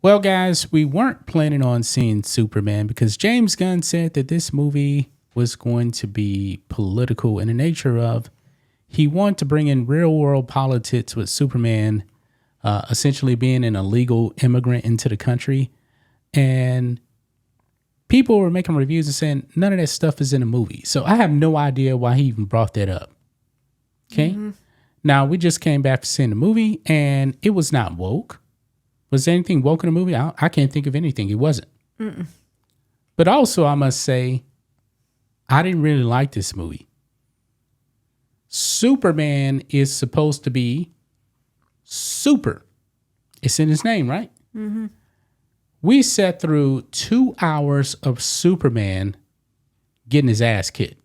Well, guys, we weren't planning on seeing Superman because James Gunn said that this movie was going to be political in the nature of he wanted to bring in real world politics with Superman essentially being an illegal immigrant into the country. And people were making reviews and saying none of that stuff is in the movie. So I have no idea why he even brought that up. Okay. Mm-hmm. Now, we just came back to seeing the movie and it was not woke. Was there anything woke in the movie? I can't think of anything. It wasn't. Mm-mm. But also, I must say, I didn't really like this movie. Superman is supposed to be super. It's in his name, right? Mm-hmm. We sat through 2 hours of Superman getting his ass kicked.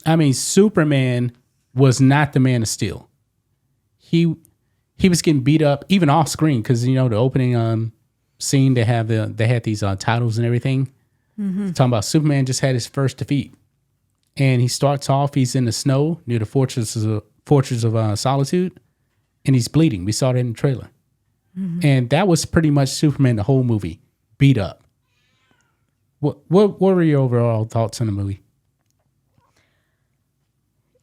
I mean, Superman was not the Man of Steel. He was getting beat up even off screen because the opening scene they had these titles and everything. Mm-hmm. Talking about Superman just had his first defeat, and he starts off. He's in the snow near the Fortress of Solitude, and he's bleeding. We saw that in the trailer. Mm-hmm. And that was pretty much Superman the whole movie, beat up. What were your overall thoughts on the movie?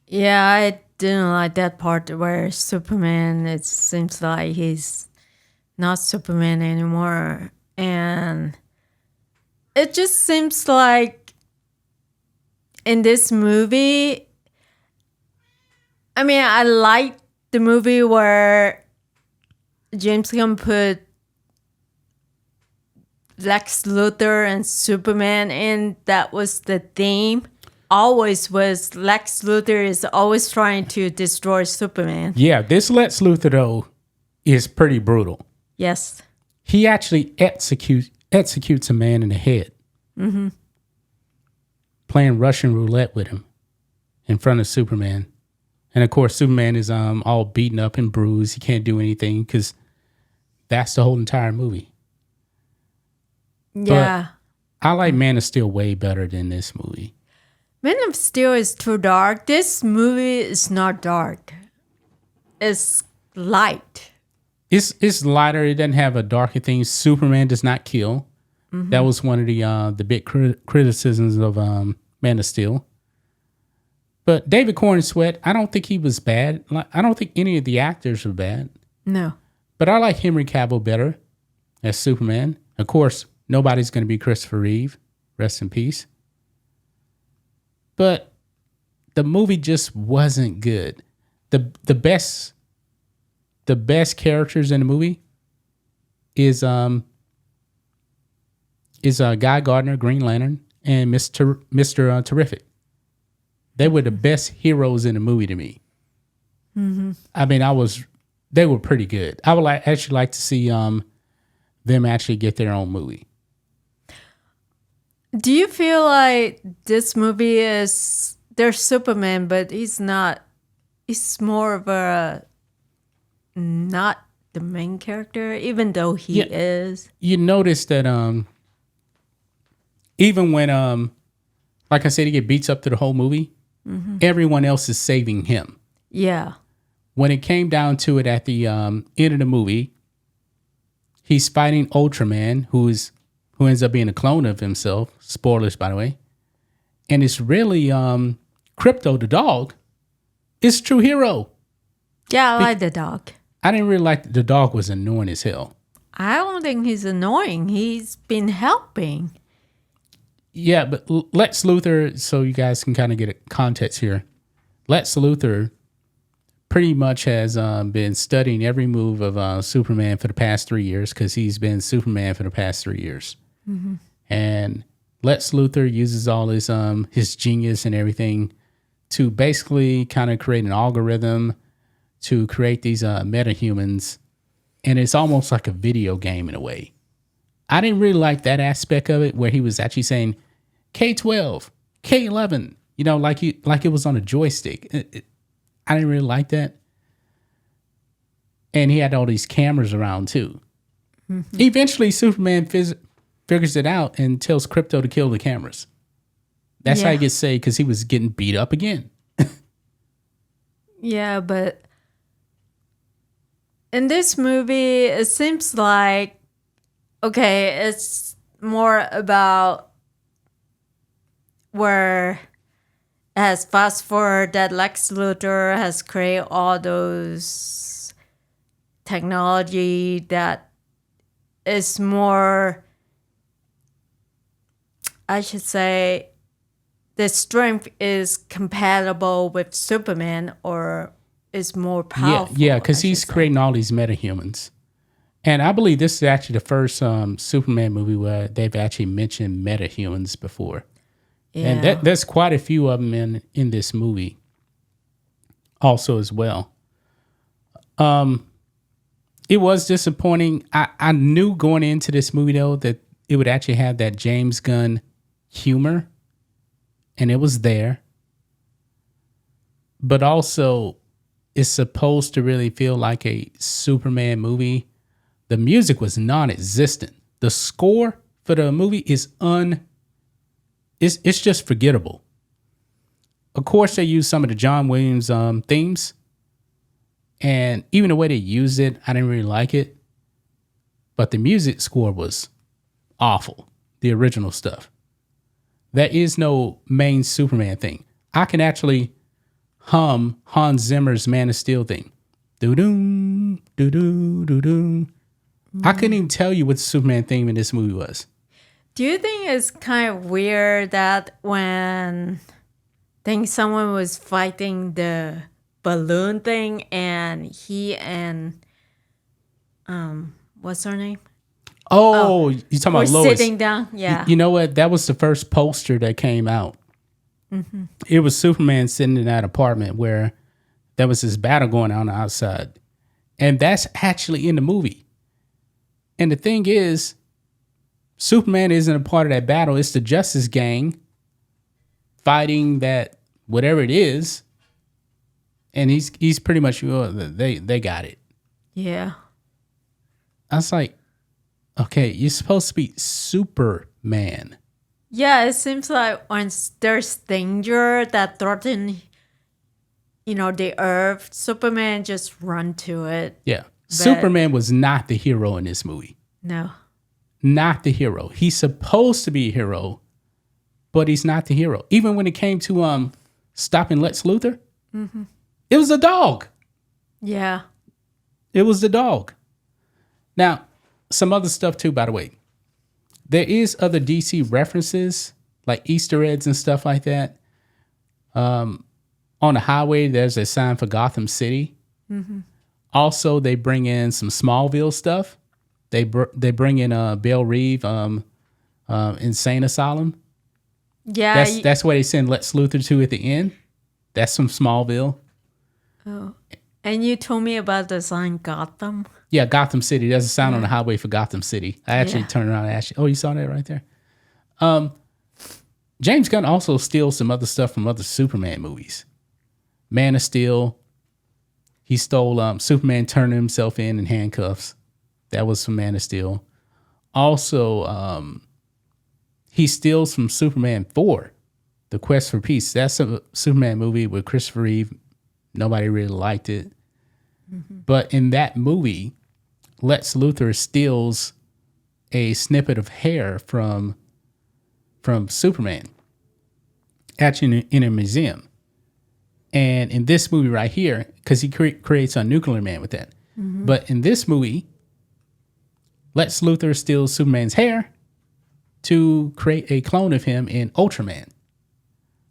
Yeah, I didn't like that part where Superman, it seems like he's not Superman anymore. And it just seems like in this movie, I mean, I like the movie where James Gunn put Lex Luthor and Superman in. That was the theme. Always was Lex Luthor is always trying to destroy Superman. Yeah, this Lex Luthor, though, is pretty brutal. Yes. He actually executes a man in the head. Mm-hmm. Playing Russian roulette with him in front of Superman. And, of course, Superman is all beaten up and bruised. He can't do anything because that's the whole entire movie. Yeah. But I like Man of Steel way better than this movie. Man of Steel is too dark. This movie is not dark. It's light. It's lighter. It doesn't have a darker thing. Superman does not kill. Mm-hmm. That was one of the big criticisms of Man of Steel. But David Corenswet, I don't think he was bad. I don't think any of the actors were bad. No. But I like Henry Cavill better as Superman. Of course, nobody's going to be Christopher Reeve. Rest in peace. But the movie just wasn't good. The best characters in the movie is Guy Gardner, Green Lantern, and Mr. Terrific. They were the best heroes in the movie to me. Mm-hmm. I mean, they were pretty good. I would actually like to see them actually get their own movie. Do you feel like this movie is there's Superman, but he's not? He's more of a not the main character, even though he is. You notice that even when like I said, he get beats up to the whole movie. Mm-hmm. Everyone else is saving him. Yeah. When it came down to it at the end of the movie, he's fighting Ultraman, who ends up being a clone of himself. Spoilers, by the way. And it's really Crypto, the dog, is a true hero. Yeah, I like the dog. I didn't really like the dog was annoying as hell. I don't think he's annoying. He's been helping. Yeah, but Lex Luthor, so you guys can kind of get a context here. Lex Luthor pretty much has been studying every move of Superman for the past 3 years because he's been Superman for the past 3 years. Mm-hmm. And Lex Luthor uses all his genius and everything to basically kind of create an algorithm to create these metahumans. And it's almost like a video game in a way. I didn't really like that aspect of it where he was actually saying K12, K11, like it was on a joystick. I didn't really like that. And he had all these cameras around too. Mm-hmm. Eventually, Superman figures it out and tells Crypto to kill the cameras. That's how he gets saved because he was getting beat up again. Yeah, but in this movie, it seems like, okay, it's more about where it has fast forward that Lex Luthor has created all those technology that is more, I should say, the strength is compatible with Superman or is more powerful. Yeah, because I he's should say. creating all these metahumans. And I believe this is actually the first Superman movie where they've actually mentioned metahumans before. Yeah. And there's quite a few of them in this movie also as well. It was disappointing. I knew going into this movie, though, that it would actually have that James Gunn humor. And it was there. But also, it's supposed to really feel like a Superman movie. The music was non-existent. The score for the movie is it's just forgettable. Of course, they used some of the John Williams themes. And even the way they used it, I didn't really like it. But the music score was awful. The original stuff. There is no main Superman thing. I can actually hum Hans Zimmer's Man of Steel thing. Do-doo, do-doo, do-doo. I couldn't even tell you what the Superman theme in this movie was. Do you think it's kind of weird that when someone was fighting the balloon thing and he and what's her name? Oh, you're talking We're about Lois. sitting down. Yeah. You know what? That was the first poster that came out. Mm-hmm. It was Superman sitting in that apartment where there was this battle going on outside. And that's actually in the movie. And the thing is, Superman isn't a part of that battle. It's the Justice Gang fighting that whatever it is. And he's pretty much, they got it. Yeah. I was like, okay, you're supposed to be Superman. Yeah, it seems like when there's danger that threaten, the Earth, Superman just run to it. Yeah. Superman was not the hero in this movie. No. Not the hero. He's supposed to be a hero, but he's not the hero. Even when it came to stopping Lex Luthor, it was a dog. Yeah. It was the dog. Now, some other stuff too, by the way. There is other DC references, like Easter eggs and stuff like that. On the highway, there's a sign for Gotham City. Mm-hmm. Also, they bring in some Smallville stuff. They bring in Bill Reeve, Insane Asylum. Yeah. That's where they send Lex Luthor to at the end. That's from Smallville. Oh. And you told me about the sign Gotham. Yeah, Gotham City. There's a sign on the highway for Gotham City. I actually turned around and asked you, oh, you saw that right there? James Gunn also steals some other stuff from other Superman movies. Man of Steel. He stole Superman turning himself in handcuffs. That was from Man of Steel. Also, he steals from Superman 4, The Quest for Peace. That's a Superman movie with Christopher Reeve. Nobody really liked it. Mm-hmm. But in that movie, Lex Luthor steals a snippet of hair from Superman, actually in a museum. And in this movie right here, because he creates a nuclear man with that. Mm-hmm. But in this movie, Lex Luthor steals Superman's hair to create a clone of him in Ultraman.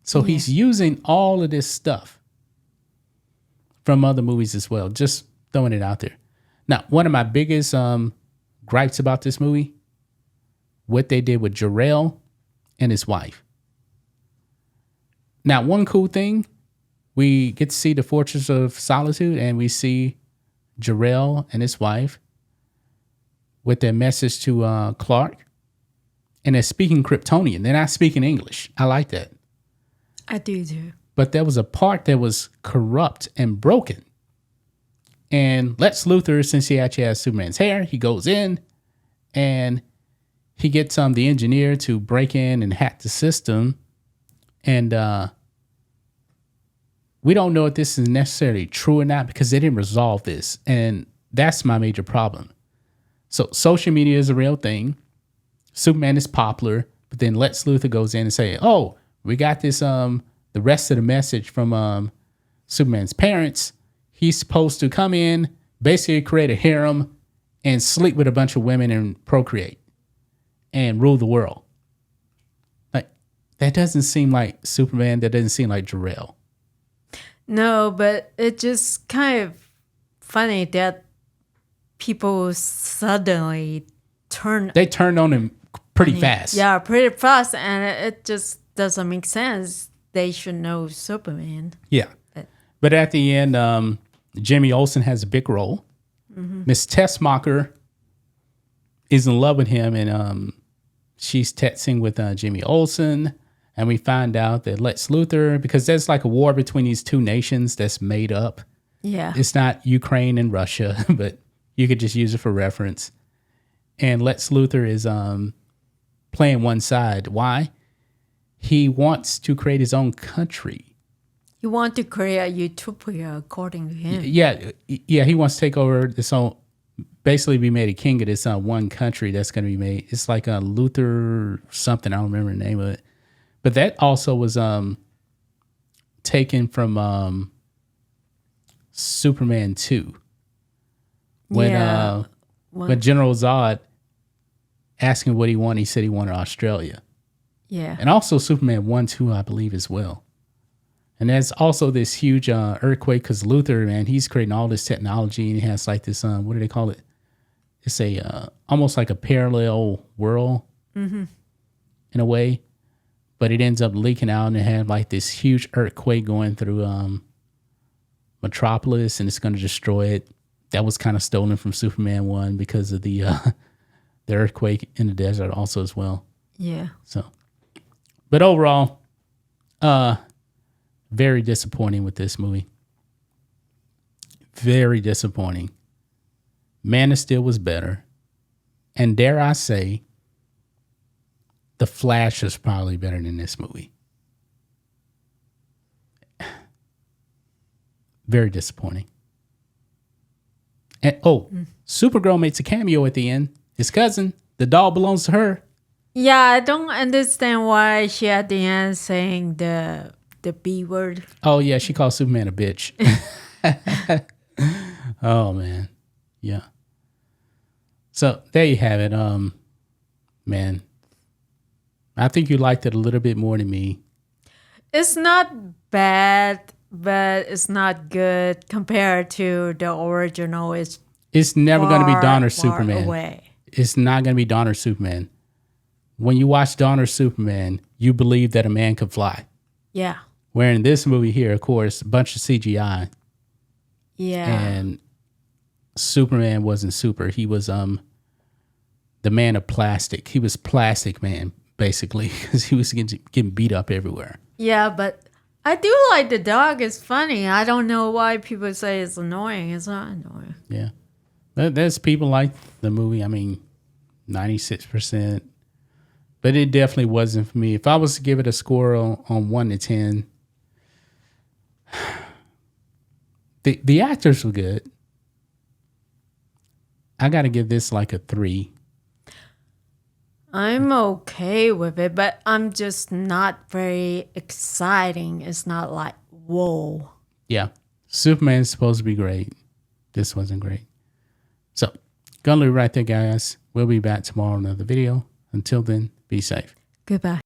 So he's using all of this stuff from other movies as well. Just throwing it out there. Now, one of my biggest gripes about this movie, what they did with Jor-El and his wife. Now, one cool thing, we get to see the Fortress of Solitude, and we see Jor-El and his wife with their message to Clark, and they're speaking Kryptonian. They're not speaking English. I like that. I do too. But there was a part that was corrupt and broken. And Lex Luthor, since he actually has Superman's hair, he goes in and he gets the engineer to break in and hack the system. And we don't know if this is necessarily true or not because they didn't resolve this. And that's my major problem. So social media is a real thing. Superman is popular, but then Lex Luthor goes in and say, "Oh, we got this the rest of the message from Superman's parents. He's supposed to come in, basically create a harem and sleep with a bunch of women and procreate and rule the world." Like, that doesn't seem like Superman. That doesn't seem like Jor-El. No, but it just kind of funny that people suddenly They turned on him pretty fast. Yeah, pretty fast, and it just doesn't make sense. They should know Superman. Yeah. But at the end, Jimmy Olsen has a big role. Miss Tessmacher is in love with him, and she's texting with Jimmy Olsen. And we find out that Lex Luthor, because there's like a war between these two nations that's made up. Yeah. It's not Ukraine and Russia, but you could just use it for reference. And Lex Luthor is playing one side. Why? He wants to create his own country. You want to create a utopia, according to him. Yeah. He wants to take over this own, basically be made a king of this one country that's going to be made. It's like a Luther something. I don't remember the name of it. But that also was taken from Superman 2. When General Zod asked him what he wanted, he said he wanted Australia. Yeah. And also Superman 1, 2, I believe, as well. And there's also this huge earthquake because Luthor, man, he's creating all this technology, and he has like this, what do they call it? It's a almost like a parallel world in a way. But it ends up leaking out, and it had like this huge earthquake going through Metropolis, and it's going to destroy it. That was kind of stolen from Superman 1 because of the earthquake in the desert also as well. Yeah. So, but overall, very disappointing with this movie. Very disappointing. Man of Steel was better. And dare I say, The Flash is probably better than this movie. Very disappointing. And Supergirl makes a cameo at the end. His cousin, the doll belongs to her. Yeah, I don't understand why she at the end saying the B word. Oh yeah, she calls Superman a bitch. Oh man. Yeah. So there you have it. Man. I think you liked it a little bit more than me. It's not bad, but it's not good compared to the original. It's never going to be Dawn or Superman. Away. It's not going to be Dawn or Superman. When you watch Dawn or Superman, you believe that a man could fly. Yeah. Where in this movie here, of course, a bunch of CGI. Yeah. And Superman wasn't super. He was the man of plastic. He was Plastic Man, basically, because he was getting beat up everywhere. Yeah, but I do like the dog. It's funny. I don't know why people say it's annoying. It's not annoying. Yeah. There's people like the movie. I mean, 96%. But it definitely wasn't for me. If I was to give it a score on 1 to 10, the actors were good. I got to give this like a 3. I'm okay with it, but I'm just not very exciting. It's not like, whoa. Yeah. Superman's supposed to be great. This wasn't great. So, gonna leave it right there, guys. We'll be back tomorrow in another video. Until then, be safe. Goodbye.